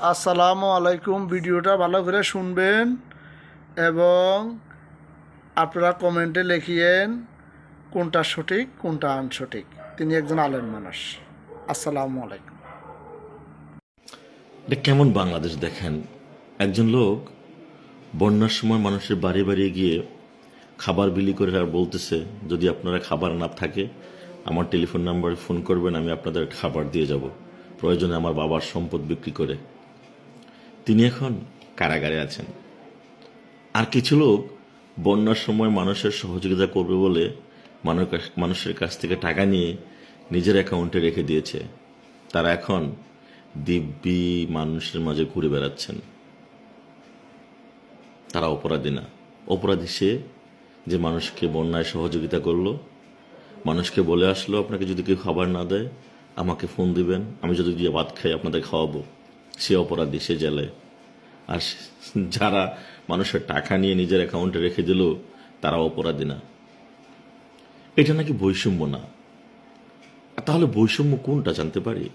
আসসালামু আলাইকুম। ভিডিওটা ভালো করে শুনবেন এবং আপনারা কমেন্টে লিখিয়েন কোনটা সঠিক কোনটা আনসঠিক। তিনি একজন আলেম মানুষ। আসসালামু আলাইকুম। এটা কেমন বাংলাদেশ দেখেন, একজন লোক বন্যার সময় মানুষের বাড়ি বাড়ি গিয়ে খাবার বিলি করে আর বলতেছে, যদি আপনারা খাবার না থাকে আমার টেলিফোন নাম্বারে ফোন করবেন, আমি আপনাদের খাবার দিয়ে যাব, প্রয়োজনে আমার বাবার সম্পদ বিক্রি করে। তিনি এখন কারাগারে আছেন। আর কিছু লোক বন্যার সময় মানুষের সহযোগিতা করবে বলে মানুষের কাছ থেকে টাকা নিয়ে নিজের অ্যাকাউন্টে রেখে দিয়েছে। তারা এখন দিব্যি মানুষের মাঝে ঘুরে বেড়াচ্ছেন। তারা অপরাধী না। অপরাধী সে যে মানুষকে বন্যায় সহযোগিতা করলো, মানুষকে বলে আসলো আপনাকে যদি কেউ খাবার না দেয় আমাকে ফোন দিবেন, আমি যদি দিয়ে ভাত খাই আপনাদের খাওয়াবো। সে অপরাধী, সে জেলে। আর যারা মানুষের টাকা নিয়ে নিজের অ্যাকাউন্টে রেখে দিল তারা অপরাধী না। এটা নাকি বৈষম্য না। তাহলে বৈষম্য কোনটা জানতে পারি?